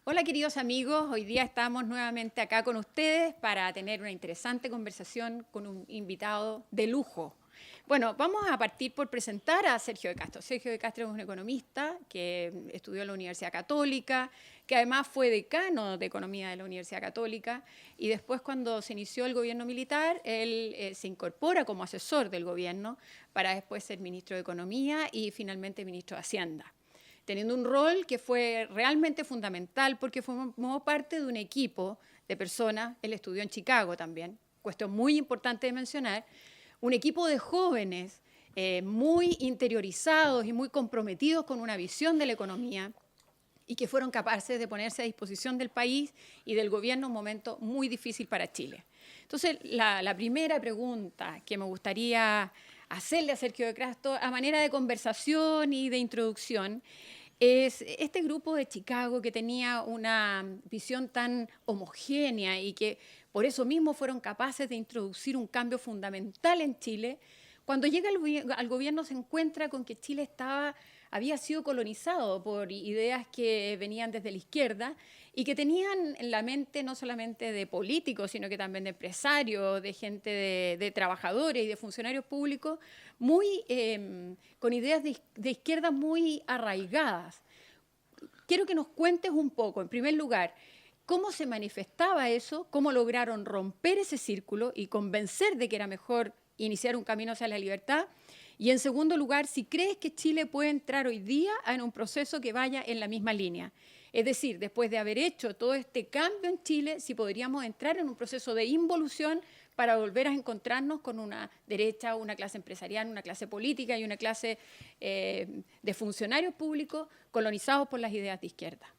Hola queridos amigos, hoy día estamos nuevamente acá con ustedes para tener una interesante conversación con un invitado de lujo. Bueno, vamos a partir por presentar a Sergio de Castro. Sergio de Castro es un economista que estudió en la Universidad Católica, que además fue decano de Economía de la Universidad Católica, y después cuando se inició el gobierno militar, él se incorpora como asesor del gobierno para después ser ministro de Economía y finalmente ministro de Hacienda, teniendo un rol que fue realmente fundamental porque formó parte de un equipo de personas. Él estudió en Chicago también, cuestión muy importante de mencionar, un equipo de jóvenes muy interiorizados y muy comprometidos con una visión de la economía y que fueron capaces de ponerse a disposición del país y del gobierno en un momento muy difícil para Chile. Entonces, la primera pregunta que me gustaría hacerle a Sergio de Castro a manera de conversación y de introducción es este grupo de Chicago que tenía una visión tan homogénea y que por eso mismo fueron capaces de introducir un cambio fundamental en Chile. Cuando llega al gobierno se encuentra con que Chile había sido colonizado por ideas que venían desde la izquierda y que tenían en la mente no solamente de políticos, sino que también de empresarios, de gente de trabajadores y de funcionarios públicos, con ideas de izquierda muy arraigadas. Quiero que nos cuentes un poco, en primer lugar, cómo se manifestaba eso, cómo lograron romper ese círculo y convencer de que era mejor iniciar un camino hacia la libertad. Y en segundo lugar, si crees que Chile puede entrar hoy día en un proceso que vaya en la misma línea. Es decir, después de haber hecho todo este cambio en Chile, si podríamos entrar en un proceso de involución para volver a encontrarnos con una derecha, una clase empresarial, una clase política y una clase de funcionarios públicos colonizados por las ideas de izquierda.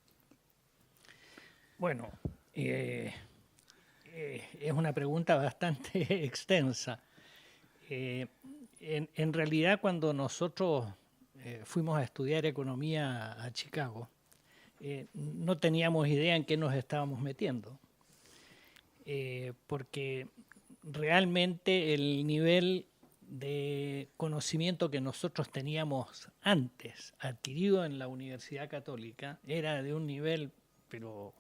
Bueno, es una pregunta bastante extensa. En realidad, cuando nosotros fuimos a estudiar economía a Chicago, no teníamos idea en qué nos estábamos metiendo, porque realmente el nivel de conocimiento que nosotros teníamos antes, adquirido en la Universidad Católica, era de un nivel, pero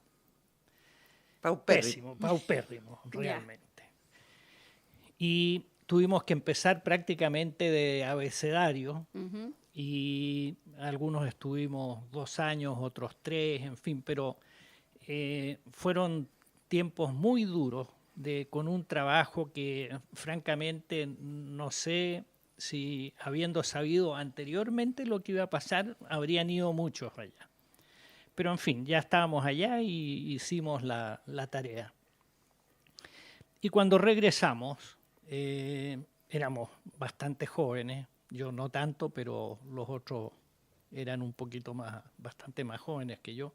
Paupérrimo. pésimo, paupérrimo, Ya. realmente. Y tuvimos que empezar prácticamente de abecedario Ujú. y algunos estuvimos 2 años, otros 3, en fin, pero fueron tiempos muy duros con un trabajo que francamente no sé si habiendo sabido anteriormente lo que iba a pasar, habrían ido muchos allá. Pero en fin, ya estábamos allá y hicimos la tarea. Y cuando regresamos, éramos bastante jóvenes, yo no tanto, pero los otros eran un poquito más, bastante más jóvenes que yo.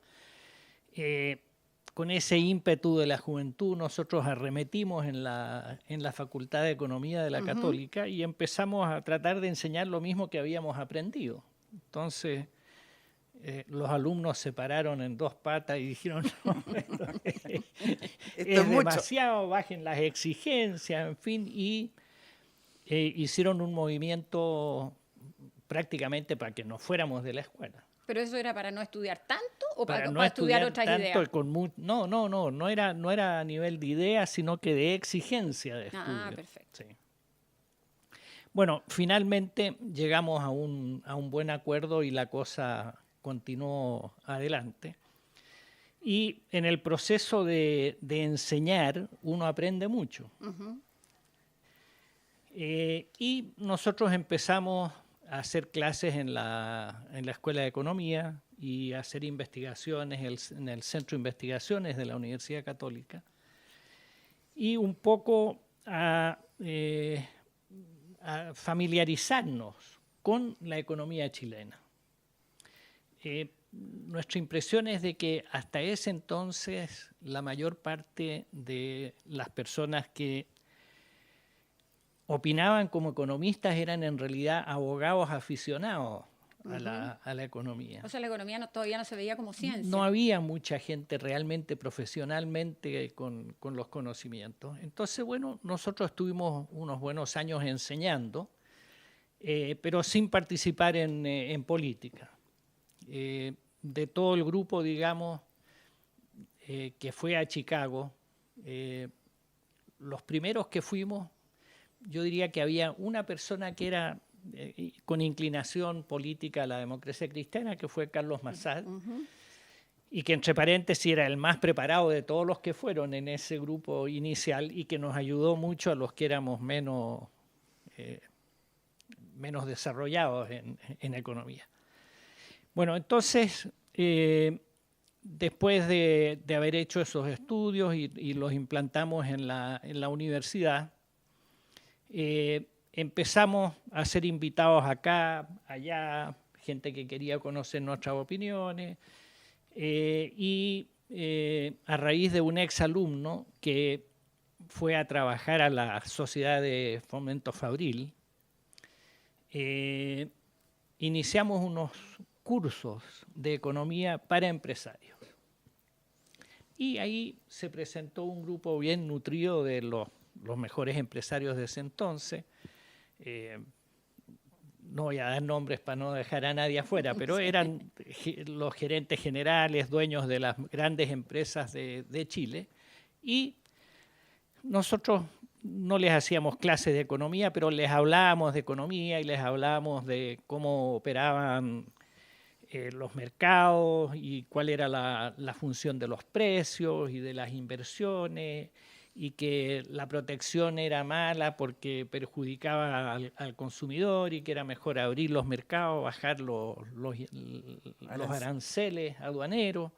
Con ese ímpetu de la juventud, nosotros arremetimos en la Facultad de Economía de la Ujú. Católica y empezamos a tratar de enseñar lo mismo que habíamos aprendido. Entonces, los alumnos se pararon en dos patas y dijeron, no, esto Esto es es mucho. demasiado, bajen las exigencias, en fin, y hicieron un movimiento prácticamente para que nos fuéramos de la escuela. ¿Pero eso era para no estudiar tanto o Para no para estudiar estudiar otras tanto ideas? no era a nivel de ideas, sino que de exigencia de Ah, estudio. perfecto. Sí. Bueno, finalmente llegamos a un buen acuerdo y la cosa continuó adelante. Y en el proceso de enseñar uno aprende mucho. Ujú. Y nosotros empezamos a hacer clases en la Escuela de Economía y a hacer investigaciones en el Centro de Investigaciones de la Universidad Católica y un poco a familiarizarnos con la economía chilena. Nuestra impresión es de que hasta ese entonces la mayor parte de las personas que opinaban como economistas eran en realidad abogados aficionados a Ujú. la economía. O sea, la economía todavía no se veía como No ciencia. había mucha gente realmente profesionalmente con los conocimientos. Entonces, bueno, nosotros estuvimos unos buenos años enseñando, pero sin participar en política. De todo el grupo, digamos, que fue a Chicago. Los primeros que fuimos, yo diría que había una persona que era con inclinación política a la democracia cristiana, que fue Carlos Massad, y que entre paréntesis era el más preparado de todos los que fueron en ese grupo inicial y que nos ayudó mucho a los que éramos menos desarrollados en economía. Bueno, entonces, después de haber hecho esos estudios y los implantamos en la universidad, empezamos a ser invitados acá, allá, gente que quería conocer nuestras opiniones, y a raíz de un exalumno que fue a trabajar a la Sociedad de Fomento Fabril, iniciamos unos cursos de economía para empresarios. Y ahí se presentó un grupo bien nutrido de los mejores empresarios de ese entonces. No voy a dar nombres para no dejar a nadie afuera, pero eran los gerentes generales, dueños de las grandes empresas de Chile. Y nosotros no les hacíamos clases de economía, pero les hablábamos de economía y les hablábamos de cómo operaban los mercados y cuál era la función de los precios y de las inversiones, y que la protección era mala porque perjudicaba al consumidor y que era mejor abrir los mercados, bajar los aranceles aduaneros,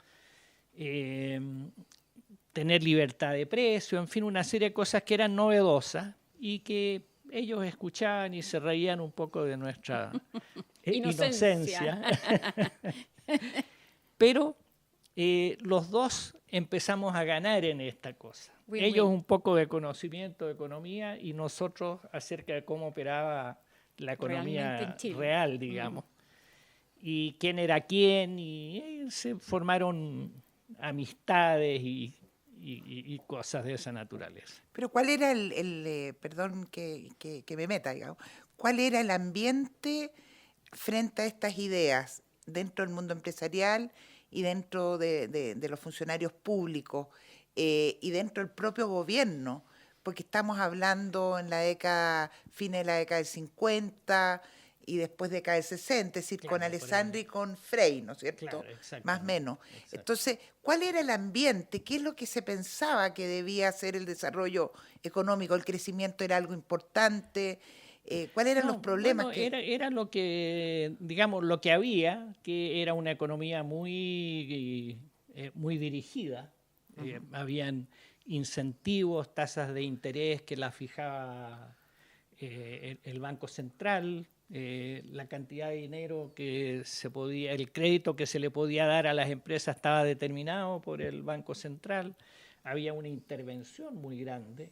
tener libertad de precio, en fin, una serie de cosas que eran novedosas y que ellos escuchaban y se reían un poco de nuestra inocencia. Pero los dos empezamos a ganar en esta cosa. Ellos un poco de conocimiento de economía y nosotros acerca de cómo operaba la economía real, digamos. Y quién era quién, y se formaron amistades y cosas de esa naturaleza. Pero ¿cuál era perdón que me meta, digamos, cuál era el ambiente frente a estas ideas dentro del mundo empresarial y dentro de los funcionarios públicos y dentro del propio gobierno? Porque estamos hablando en la década, fines de la década del 50 y después década del 60, es decir, claro, con Alessandri y con Frey, ¿no es cierto? Claro, más o menos. Exacto. Entonces, ¿cuál era el ambiente? ¿Qué es lo que se pensaba que debía ser el desarrollo económico? ¿El crecimiento era algo importante? ¿Cuáles eran los problemas? Bueno, era lo que, digamos, lo que había, que era una economía muy dirigida. Habían incentivos, tasas de interés que la fijaba el Banco Central, la cantidad de dinero que se podía, el crédito que se le podía dar a las empresas estaba determinado por el Banco Central. Había una intervención muy grande.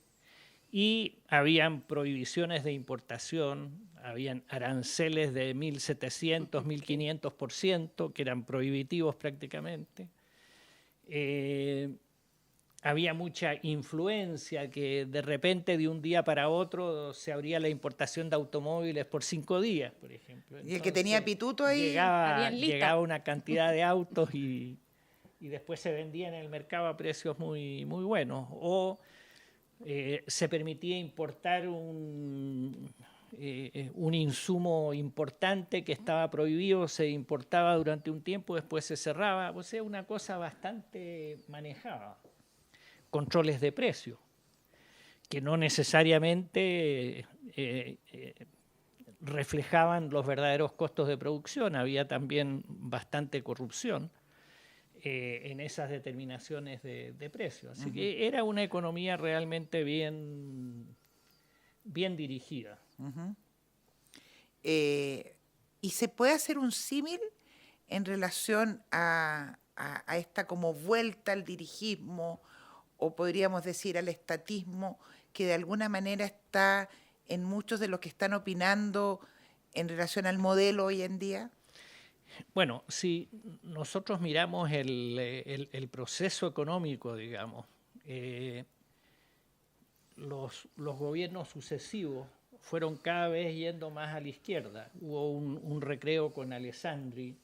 Y habían prohibiciones de importación, habían aranceles de 1.700, 1.500%, que eran prohibitivos prácticamente. Había mucha influencia, que de repente de un día para otro se abría la importación de automóviles por 5 días, por ejemplo. Entonces, y el que tenía pituto ahí llegaba una cantidad de autos y después se vendían en el mercado a precios muy, muy buenos. O se permitía importar un insumo importante que estaba prohibido, se importaba durante un tiempo, después se cerraba. O sea, una cosa bastante manejada. Controles de precio, que no necesariamente reflejaban los verdaderos costos de producción. Había también bastante corrupción en esas determinaciones de precios. Así que era una economía realmente bien dirigida. ¿Y se puede hacer un símil en relación a esta como vuelta al dirigismo, o podríamos decir al estatismo, que de alguna manera está en muchos de los que están opinando en relación al modelo hoy en día? Bueno, si nosotros miramos el proceso económico, digamos, los gobiernos sucesivos fueron cada vez yendo más a la izquierda. Hubo un recreo con Alessandri,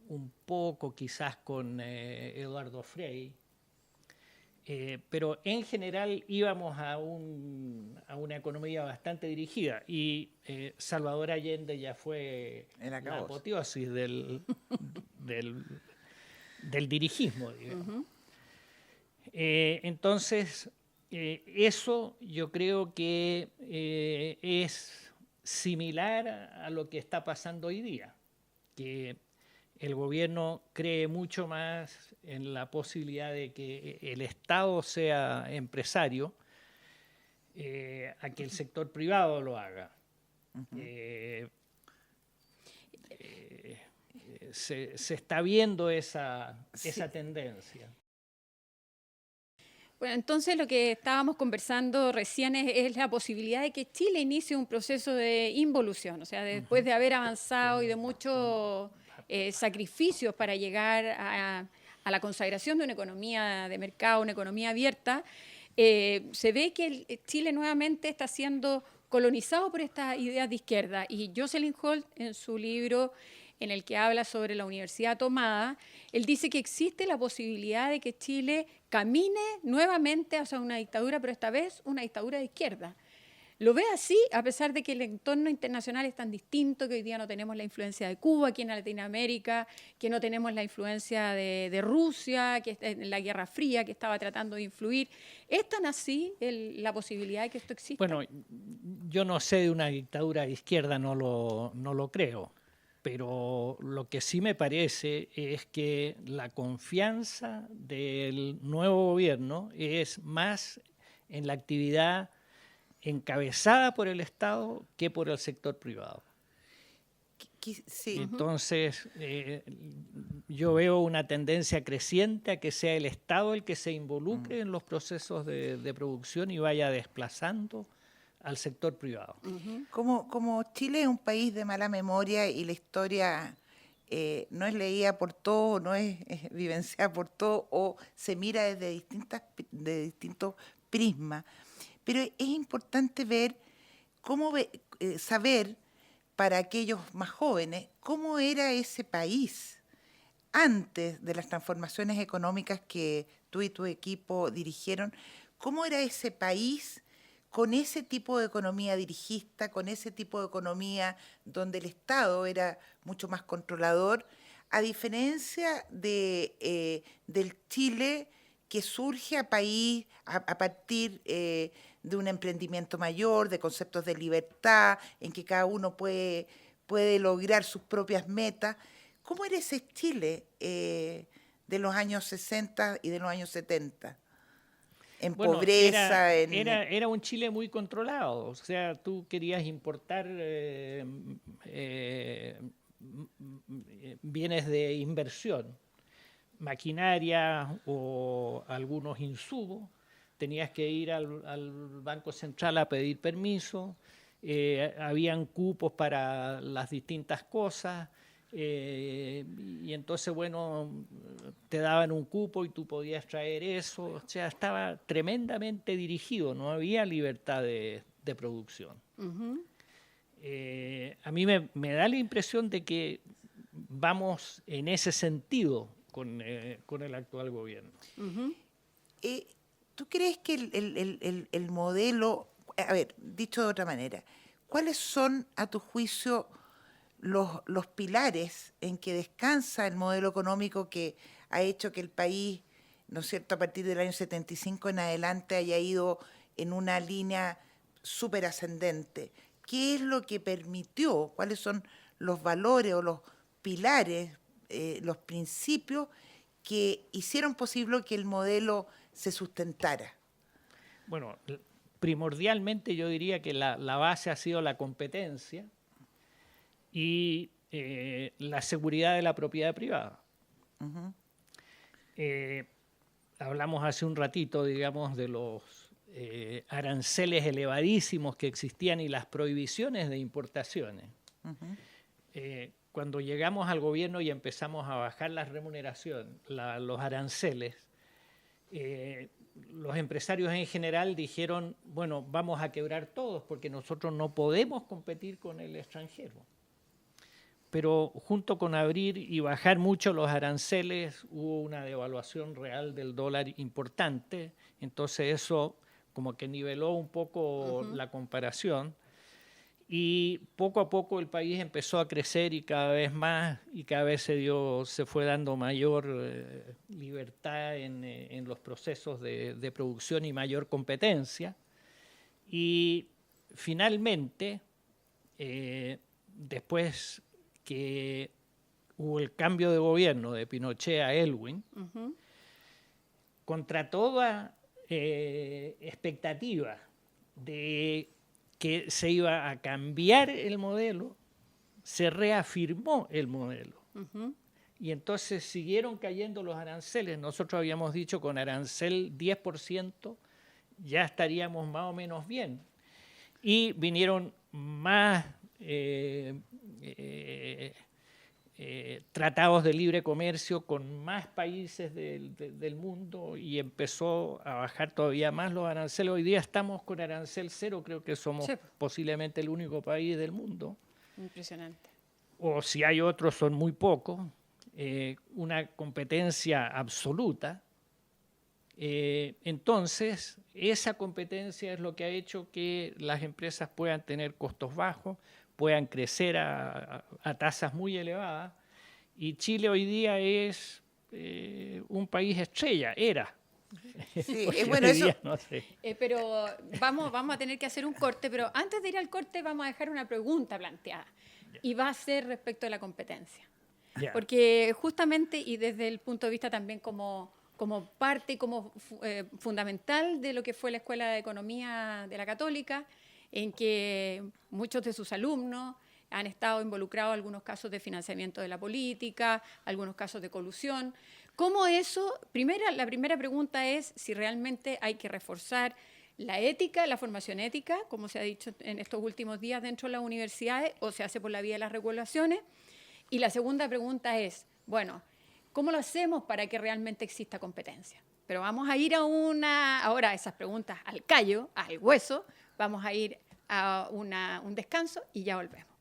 un poco quizás con Eduardo Frei, pero en general íbamos a una economía bastante dirigida y Salvador Allende ya fue la apoteosis del dirigismo, digamos. Entonces, eso yo creo que es similar a lo que está pasando hoy día, que el gobierno cree mucho más en la posibilidad de que el Estado sea empresario a que el sector privado lo haga. Se está viendo esa tendencia. Bueno, entonces lo que estábamos conversando recién es la posibilidad de que Chile inicie un proceso de involución, o sea, después de haber avanzado y de muchos sacrificios para llegar a la consagración de una economía de mercado, una economía abierta, se ve que Chile nuevamente está siendo colonizado por estas ideas de izquierda. Y Jocelyn Holt, en su libro en el que habla sobre la universidad tomada, él dice que existe la posibilidad de que Chile camine nuevamente hacia una dictadura, pero esta vez una dictadura de izquierda. Lo ve así, a pesar de que el entorno internacional es tan distinto, que hoy día no tenemos la influencia de Cuba aquí en Latinoamérica, que no tenemos la influencia de Rusia, que está en la Guerra Fría, que estaba tratando de influir. ¿Es tan así la posibilidad de que esto exista? Bueno, yo no sé de una dictadura de izquierda, no lo creo. Pero lo que sí me parece es que la confianza del nuevo gobierno es más en la actividad encabezada por el Estado que por el sector privado. Sí. Entonces, yo veo una tendencia creciente a que sea el Estado el que se involucre en los procesos de producción y vaya desplazando al sector privado. Como Chile es un país de mala memoria y la historia no es leída por todos, no es vivenciada por todos, o se mira desde distintos prismas, pero es importante ver saber para aquellos más jóvenes cómo era ese país antes de las transformaciones económicas que tú y tu equipo dirigieron, cómo era ese país con ese tipo de economía dirigista, con ese tipo de economía donde el Estado era mucho más controlador, a diferencia del Chile que surge a partir de un emprendimiento mayor, de conceptos de libertad, en que cada uno puede lograr sus propias metas. ¿Cómo era ese Chile de los años 60 y de los años 70? En pobreza. Era un Chile muy controlado, o sea, tú querías importar bienes de inversión, maquinaria o algunos insumos, tenías que ir al Banco Central a pedir permiso, habían cupos para las distintas cosas, y entonces, bueno, te daban un cupo y tú podías traer eso, o sea, estaba tremendamente dirigido, no había libertad de producción. A mí me da la impresión de que vamos en ese sentido con el actual gobierno. ¿Tú crees que el modelo, a ver, dicho de otra manera, cuáles son, a tu juicio, los pilares en que descansa el modelo económico que ha hecho que el país, ¿no es cierto?, a partir del año 75 en adelante haya ido en una línea súper ascendente? ¿Qué es lo que permitió? ¿Cuáles son los valores o los pilares, los principios que hicieron posible que el modelo se sustentara? Bueno, primordialmente yo diría que la base ha sido la competencia y la seguridad de la propiedad privada. Hablamos hace un ratito, digamos, de los aranceles elevadísimos que existían y las prohibiciones de importaciones. Cuando llegamos al gobierno y empezamos a bajar la remuneración, los aranceles, los empresarios en general dijeron, bueno, vamos a quebrar todos porque nosotros no podemos competir con el extranjero. pero junto con abrir y bajar mucho los aranceles hubo una devaluación real del dólar importante, entonces eso como que niveló un poco la comparación y poco a poco el país empezó a crecer y cada vez más y cada vez se fue dando mayor libertad en los procesos de producción y mayor competencia y finalmente después que hubo el cambio de gobierno de Pinochet a Aylwin, contra toda expectativa de que se iba a cambiar el modelo, se reafirmó el modelo. Y entonces siguieron cayendo los aranceles. Nosotros habíamos dicho con arancel 10% ya estaríamos más o menos bien. Y vinieron más tratados de libre comercio con más países del mundo y empezó a bajar todavía más los aranceles. Hoy día estamos con arancel cero, creo que somos posiblemente el único país del mundo. Impresionante. O si hay otros son muy pocos. Una competencia absoluta. Entonces, esa competencia es lo que ha hecho que las empresas puedan tener costos bajos, puedan crecer a tasas muy elevadas, y Chile hoy día es un país estrella, era. Sí, bueno, eso. Día, no sé. Pero vamos a tener que hacer un corte, pero antes de ir al corte vamos a dejar una pregunta planteada, y va a ser respecto a la competencia. Porque justamente, y desde el punto de vista también como parte, como fundamental de lo que fue la Escuela de Economía de la Católica, en que muchos de sus alumnos han estado involucrados en algunos casos de financiamiento de la política, algunos casos de colusión. ¿Cómo eso? La primera pregunta es si realmente hay que reforzar la ética, la formación ética, como se ha dicho en estos últimos días dentro de las universidades, o se hace por la vía de las regulaciones. Y la segunda pregunta es, bueno, ¿cómo lo hacemos para que realmente exista competencia? Pero vamos a ir ahora a esas preguntas al callo, al hueso. Vamos a ir a un descanso y ya volvemos.